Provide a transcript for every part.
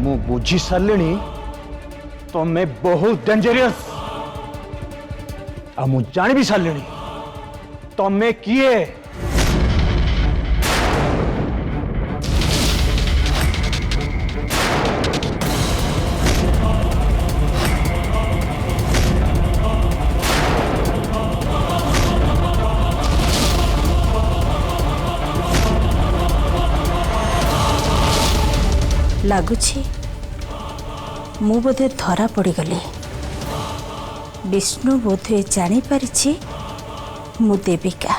मु बुझी सारे तुम्हें बहुत डेंजरियस आ मु जानी भी सारे तुम्हें किए लगुछि मु बोधे धरा पड़गली। विष्णु बोधे जानी पारिछि मु देविका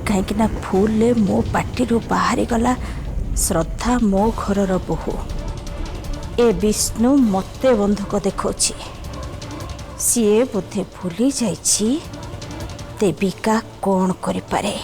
कहीं फूल मो पार्टी बाहरी गला श्रद्धा मो घरर बोहू ए विष्णु मते बंधुक देखौछि सीए बोधे भूली जाइछि देविका कौन करि पारे।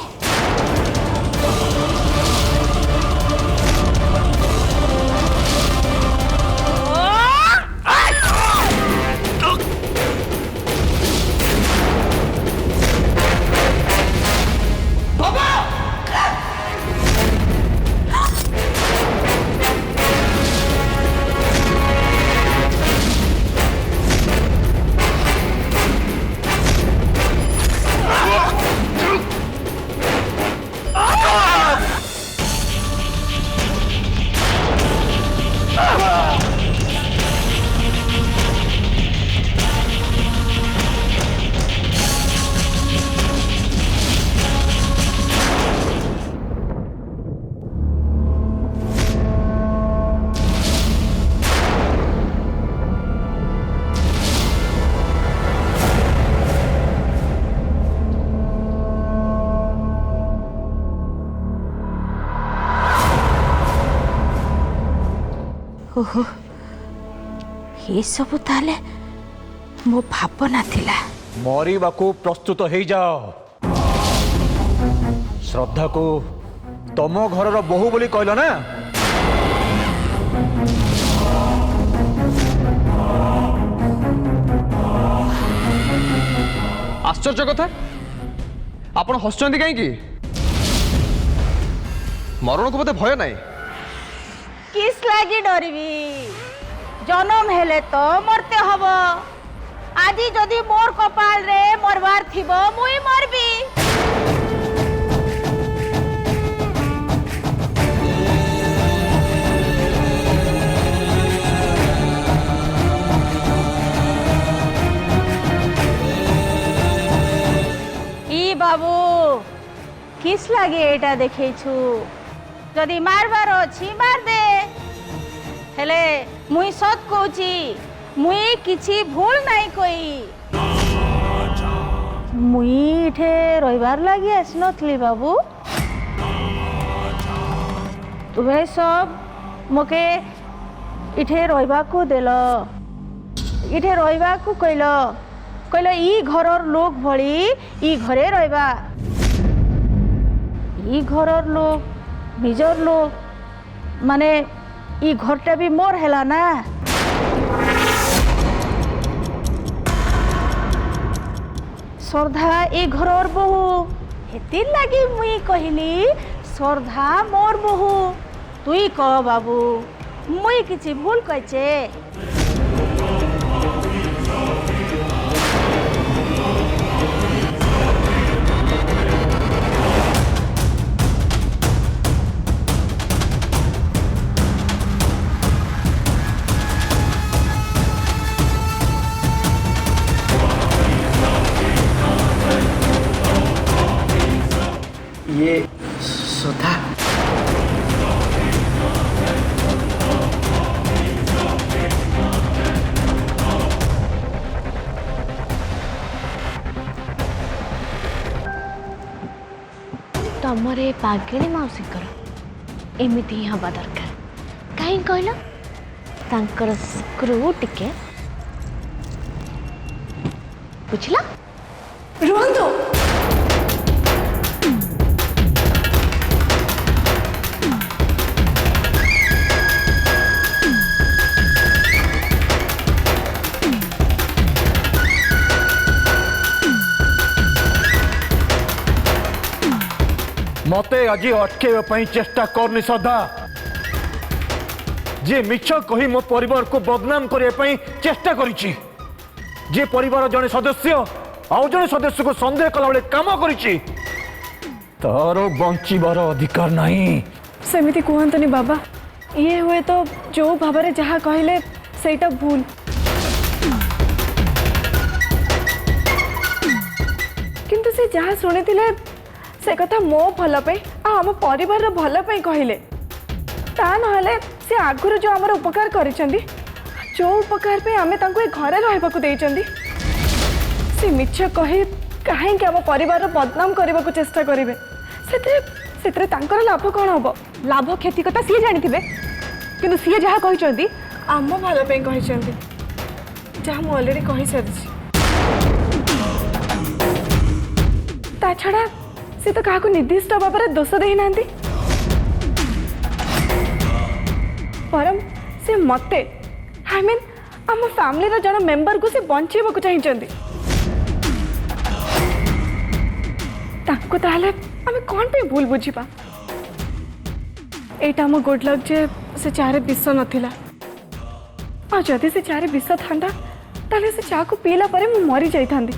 ओहो ये सब ताले मो भावना थिला। मरिबा को प्रस्तुत हो जाओ। श्रद्धा को तम घरर बहु बोली कहल ना आश्चर्य कथा आपण हसुचंदी कहीं मरण को बोधे भय नहीं किस लगी डरबी जन्म हेले तो मरते हब आज जदि मोर कपाल रे मरबार थिबो मुई मरबी। ई बाबू किस लगी एटा देखेछु जदि मारबार अछि मार दे हेले मुई सत कहूची मुई किछि भूल नहीं कोई मुई इठे रविवार लगी आसनथली बाबू तुम्हें सब मोके इठे रहिबा को देल इठे रहिबा को कहल ई घरर लोक भली ई घरे रहिबा ई घरर लोक निजर लोक माने ई घरटा भी मोर हैला ना। श्रद्धा ई घरर बहु हेती लगी मुई कहली श्रद्धा मोर बहु तुई कह बाबू मुई किछि भूल कहचे। ये श्रद्धा तमरे पागिणी मौसीकर एमती ही हवा दरकार कहीं कहल तांकर स्क्रू टिके बुझला रुहंतु मते आज अटके चेष्टा करनी श्रद्धा जे मिछ कही मो परिवार को बदनाम करने ପାଇଁ चेष्टा करिछि जे परिवार जने सदस्य आउ जने सदस्य को संदेह कला बेले काम करिछि तार बंचिबार अधिकार नहीं। सेमिति कहतनी बाबा ये हुए तो जो भाव जहाँ कहले सेटा भूल किंतु से जहाँ शुणी से कथा मो भल पे आम परिवार भल पे कहले ता नहले से आगुरी जो आमर उपकार करिसेंती जो उपकार पे आमे तांको ए घरे रहबाकू देइचंती से मिछ कही काहे आम परिवार बदनाम करने को चेष्टा करेंगे से तांकर लाभ कौन हम लाभ क्षति कथा सी जानी किंतु सी जहाँ कहते आम भल पे कहते जहाँ मुझे अलरेडी कही सारी ता छड़ा से तो क्या निर्दिष्ट भाव में दोष देना परम से मते आई मीन आम फैमिली जन मेंबर को से बंचेबा चाहिए ताको ताहले आमे कौन पे भूल बुझीबा एटा मो गुड लक जे से चारे विष नथिला आ जदि से चारे विष थांदा ताले से चा को पीला परे मु मरी जाई थांदी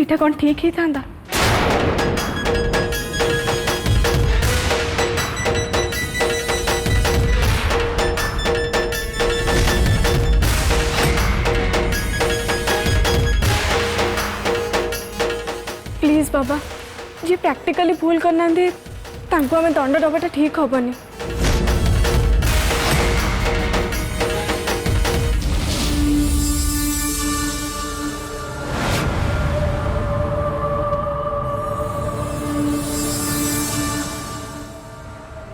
एटा कौन ठीक ही थांदा प्लीज बाबा जी प्रैक्टिकली भूल करना तांको हमें दंड दबाटा ठीक हेनी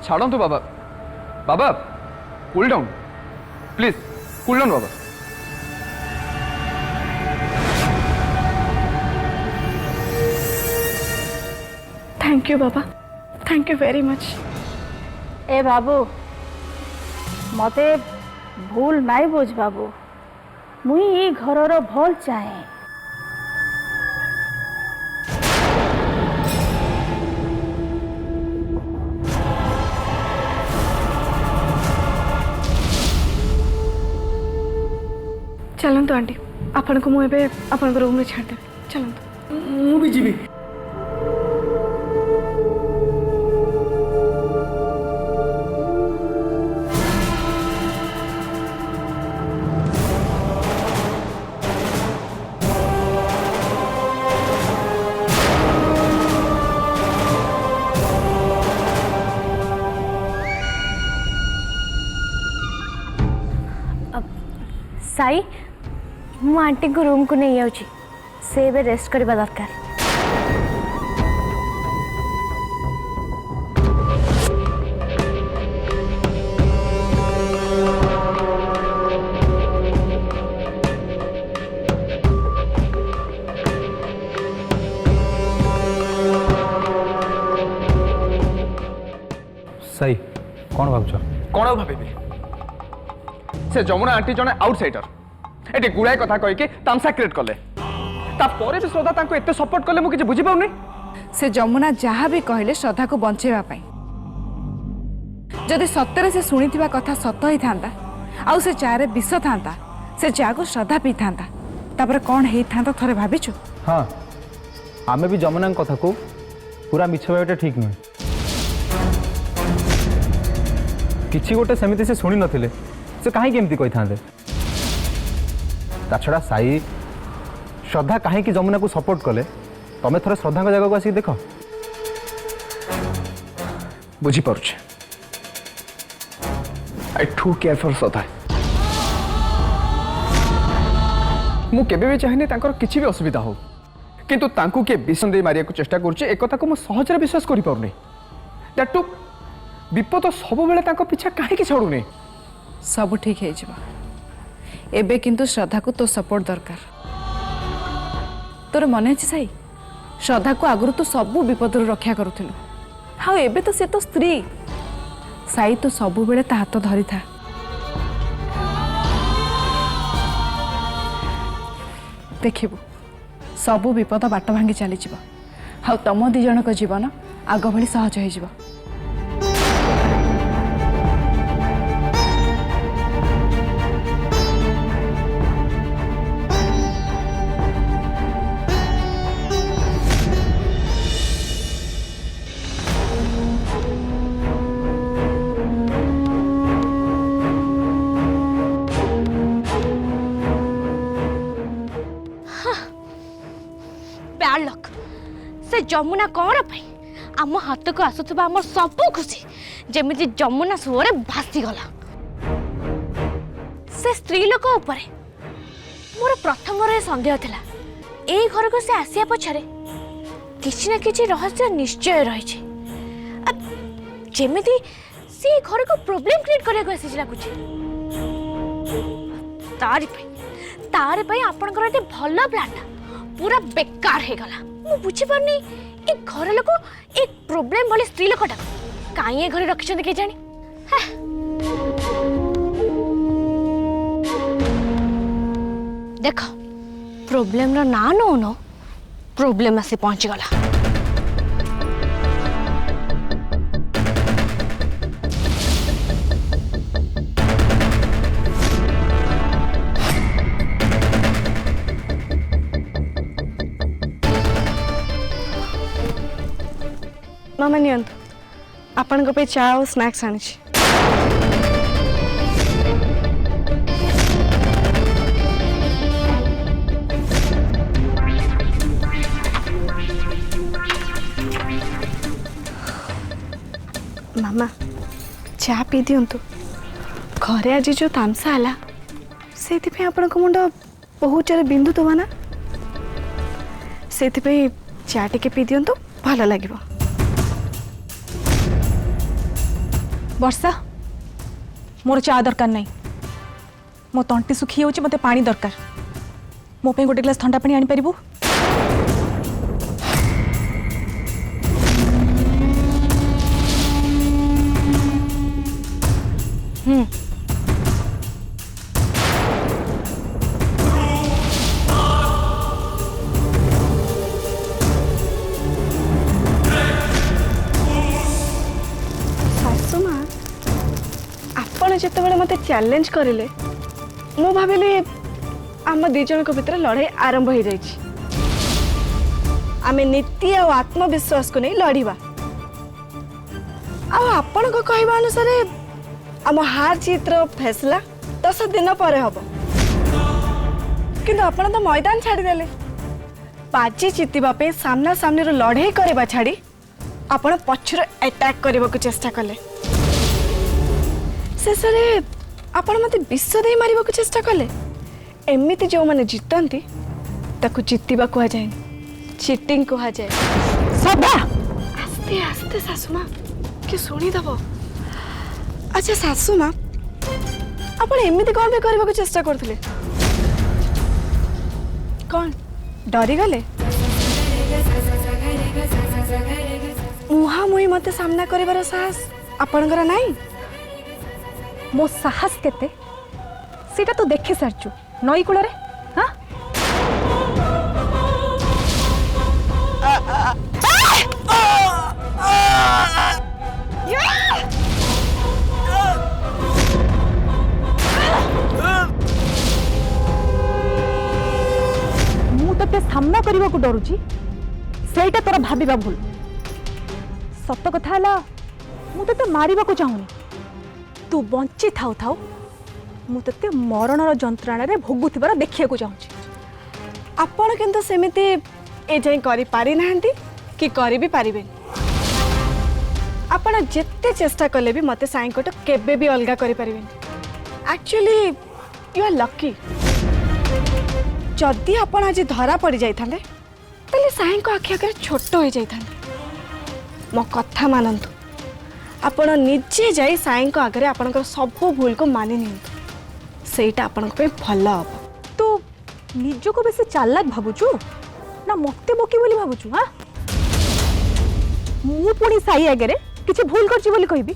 छाड़ू बाबा बाबा cool down please cool down बाबा। थैंक यू बाबा थैंक यू वेरी मच। ए बाबू मते भूल नाई बुझ बाबू मुई ई घरर भल चाहे चलतु आंटी आपण को मुझे आपण रूम में छाड़देवी चलतु मु भी जीवी साई मु आंटी को रूम को नहीं जाऊँ से एबे रेस्ट करबा दरकार। सही कौन भावुच कौन भावी से जमुना आंटी जने आउटसाइडर एटी गुड़ाए कथा कहीकि तामसा क्रिएट कले तापर भी श्रद्धा तांको एते सपोर्ट कले मु किछि बुझी पाउनी। से जमुना जहाँ भी कहले श्रद्धा को बंचेवा पाई जदि सत्य से शुणी कथा सत ही था आउ से चारे विष था से चा को श्रद्धा पी था तापर कौन ही था थरे भाविचु। हाँ आमे भी जमुना कथा को पूरा मिछ भाईटा ठीक नुहे किछि गोटे सेमिति से शुणी नथिले से कहीं केमती कही था छड़ा साई श्रद्धा कहीं जमुना को सपोर्ट कले तमें थोड़े श्रद्धा जगह को आसिक देख बुझीपारे आई टू केयर फॉर श्रद्धा मु केबे भी चाहिए तांकर किछि भी असुविधा हो किंतु तांकु के विषम दे मारिया को चेष्टा करूचे एक कथा को मु सहज रे विश्वास करि पाउनी दैट टू विपद सब बेले तांको पीछा काहे कि छाडुनी सब ठीक है एबे किंतु श्रद्धा को तो सपोर्ट दरकार तोर मन अच्छे साई श्रद्धा को आगुरी तू सबू विपद रक्षा करूलु हाँ एबे तो से तो स्त्री साई तो सबु बेले ता हाथ धरी था देखिबु सबू विपद बाट भांगी चली हाँ तुम दी जन जीवन आग भली सहज हो बैड लक से जमुना कौन पाई आम हाथ को आसुवा आम सब खुशी जमी जमुना सुअरे भासी गला से स्त्री लोक उपरे मोर प्रथम सन्देह थिला ए घर को से आसिया पछरे किछि ना किछि रहस्य निश्चय रही जेमिति से घर को प्रॉब्लम क्रिएट करने को आसी लागुच तार पे आपनकर एते भलो प्लान पूरा बेकार हे गला मु बुझी परनी ए घर लोक एक प्रॉब्लम भले स्त्री लोकटा काई ए घर रखिछन के जानी देख प्रॉब्लम रो ना नो नो प्रॉब्लम आसे पहुंच गला मामा नियंतु आपण पे चा और स्नैक्स आनी मामा चा पी दिंतु घरे आज जो तामसा है से आपण मुंड बहुत जोर बिंदु तो ना से चा टे पी दिंतु भल लगे वर्षा मोर चा दरकार नहीं मो तंटी सुखी हो मते पानी दरकार मो पे गोटे ग्लास ठंडा पानी आनी परिबु जिते मत चैलेंज करें मु भाविली आम दीज भीतर लड़ाई आरंभ हो जाए आम नीति और आत्मविश्वास को नहीं लड़वा आपण को कहवा अनुसार आम हार जीत फैसला 10 दिन पर हम किंतु आपण तो मैदान छाड़देले बाजी जीतवाई सामना सामने लड़ाई करवा छाड़ी आपण पछर अटैक करने को चेष्टा कले शेष आपण मत विष दे मार चेष्टा कले एमती जो मैंने जीतती ताकू जीतवा कहुए चिटिंग कहुए सदा आस्ते आस्ते सासुमा कि शुणीदेव अच्छा सासुमा आपण एमती कौन भी करने को चेष्टा करते कौन डरी गले मुहामुही मत सामना कर साहस आपणकर नाई मो साहस केते सीटा तो देखि सारचु नई कूल रे हां मु तते सामना करबा को डरुची सेटा तोरा भाबीबा भूल सत्य कथा हला मु तते मारिबा को चाहुनी तू बंची थाउ थाउ मु तते मरणर जंत्रणा रे भोगुथिबार देखिया को चाहूची आपण किंतु सेमिति ए जाई करि पारि नाहंती कि करि भी पारिबे आपण जेते चेष्टा कले भी मते साई कोट केबे भी अलगा करि पारिबे एक्चुअली यू आर लकी जदि आपण आज धरा पड़ी जाई थांदे तले साई को आखि आगे छोट हो जाई थांदे मो कथा मानंतु आपण निजे जाई साई को आगे आपणकर सब भूल को मानि नियंतु सेटा आपणक पे भल हम तू निज को बेसी चालाक भाबुचु ना मते बोकी बोली भाबुचु हां मु पुणी साई आगे किछि भूल करछि बोली कहबी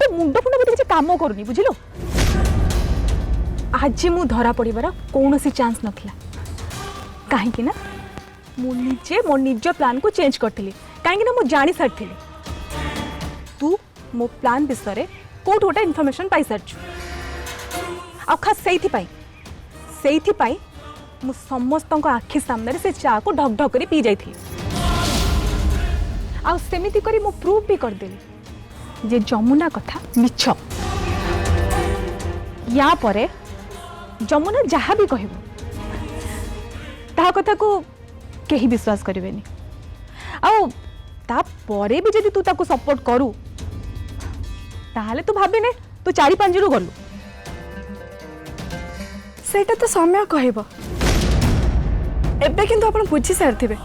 तो मुंड फुंड मते किछि काम करनी बुझिलो आज मु धरा पड़िबार कोनोसी चांस नथला काहे कि ना मु निजे मो निज प्लान को चेंज करथिली काहे कि ना मु जानि सारथिली तू मो प्लान विषय कोट गोटे इनफॉरमेशन पाई सारछु आ खास सेइथि पाई मु समस्त आखि सामने से चा को ढक ढक करी पी जाइथि आ सेमिति करी मु प्रूव भी कर देली जे जमुना कथा मिछ या परे जमुना जहाँ भी कहबो ता कथा को कहीं विश्वास करेनि आउे भी जदि तू ताको सपोर्ट करू ताहले तू भाबिने तू 4-5 रु गलु सेटा तो समय कहब एबे किंतु आपण बुझी सारथिबे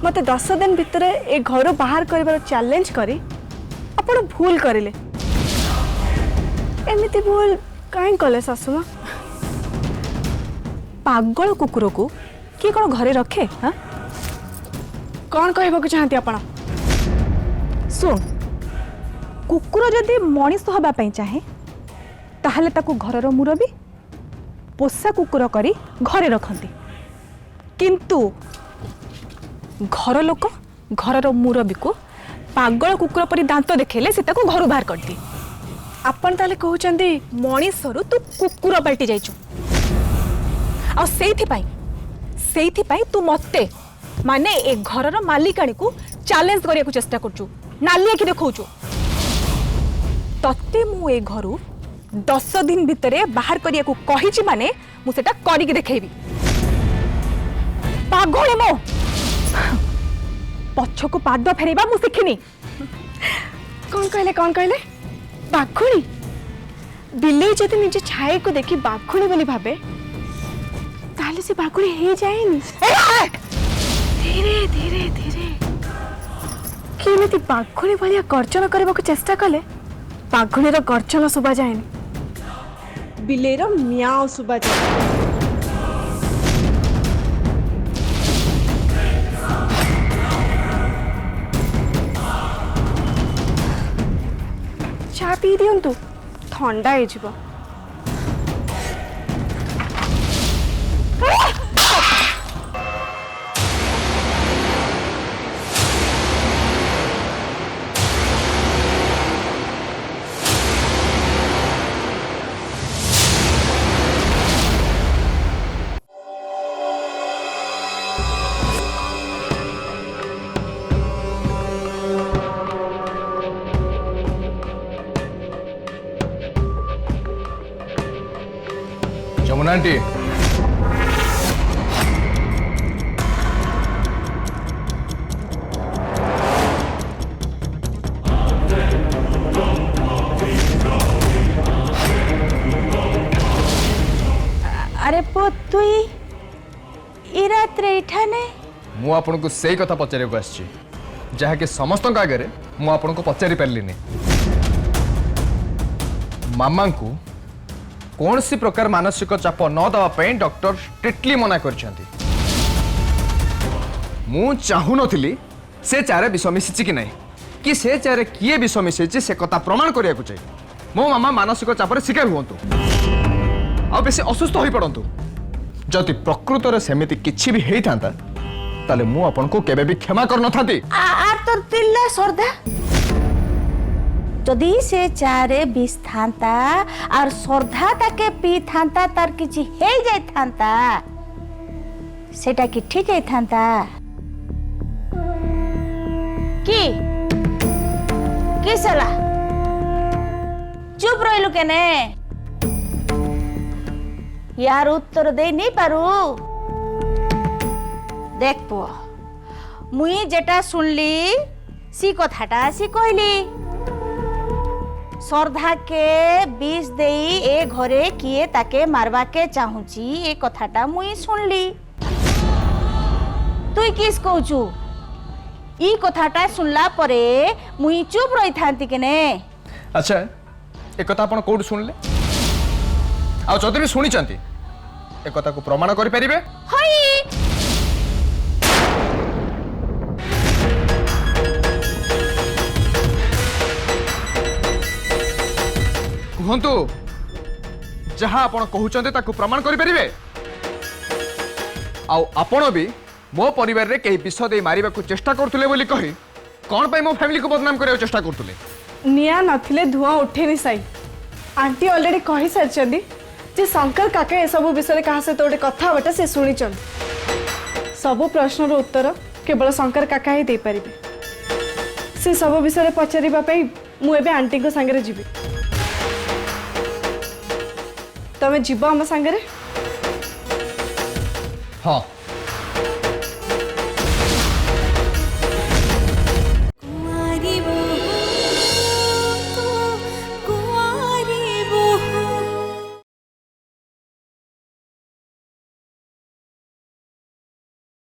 मते 10 दिन भितर ए घर बाहर करबार चैलेंज करी आपण भूल करिले एमिति भूल काहे कले सासुमा पागल कुकुर को किए कौन घरे रखे हाँ कौन कहबा चाहती आपण सुन कुकुर जदि मनीष हवाई चाहे ताहले ताकू घरर मुरबी पोषा कुकुर करी घरे रखती किंतु घर लोक घरर मुरबी को पागल कुकुर परी दांत देखेले से ताकू घर बाहर करती आपण ताले कहउचंदी मनीषरू तू कुकुर पलटी जाइछु आ सेइथि पाई तू मते माने ए घरर मालिकाणी को चैलेंज करिया को चेष्टा करछु नालिया कि देखौछु तते मु ए घरु 10 दिन भितरे बाहर करिया को कहिछि माने मु सेटा करिक देखेबी पागल मो पछ को पाद फेरेबा मु सिखिनी कौन कहले बाघुणी बिल्ली जदि निजे छाए को देखी बाघुणी बोली भाबे ताले से बाघुणी हे जाएनी धीरे धीरे धीरे केमिति बाघुणी भलिया गर्जन करबा को चेष्टा कले बाघुणीर गर्जन सुबा जाएनी बिल्लीर मियाओ सुबा जाए चा पी दियंतु ठंडा हे जिवो जमुना आंटी अरे पो तुई ई रात्रे इठाने मु आपन को सही कथा पचारे को आछि जहा के समस्त आगे मु आपन को पचारि पारलिनी मामा को कौन सी प्रकार मानसिक चाप न दवा डॉक्टर स्ट्रिक्टली मना करछंती मु चाहू नथिली से चारे विष मिसिछि कि नहीं कि से चारे किए विष मिसिछि से कथा प्रमाण करिया को चाहिए मो मामा मानसिक चापर शिकार हुंतु आ बेसी असुस्थ होई पड़ंतु जदि प्रकृत रे सेमिति किछि भी हेई थांता ताले मु आपन को केबे भी क्षमा कर न थाती आ तोर तिल्ला सरदा जदि से चारे विष थांता और श्रद्धा ताके पी थांता तार किछि हे जाय थांता सेटा कि ठीक है थांता की सला चुप रहिलु केने यार उत्तर दे नहीं पारू देख पुआ मुई जेटा सुनली सी कथाटा सी कहली श्रद्धा के बीज देई ए घरे किए ताके मारवा के चाहूची ए कथाटा मुई सुनली तुई किस कहूचु ई कथाटा सुनला परे मुई चुप रही थांती केने अच्छा ए कथा आपण कोड सुनले आ जदि भी सुनी चंती ए कथा को प्रमाण करि परिबे हई कहतु जहाँ आपण कहते ताकू प्रमाण करें आपण भी मो परिवार रे कई विष दे मारिबा को चेष्टा करथुले बोली कही कौन पाई मो फैमिली को बदनाम करने चेष्टा करथुले निया नथिले धुआं उठेनी साई आंटी ऑलरेडी कहि सारचंदी जे शंकर काका ए सब विषय कहा से तोटे कथा बटा से सुनिचन सब प्रश्न रो उत्तर केवल शंकर काका ही दे परिबे से सब विषय पचारिबा पई मु एबे आंटी को संगे जीबी तमे जीव आम सांगरे हाँ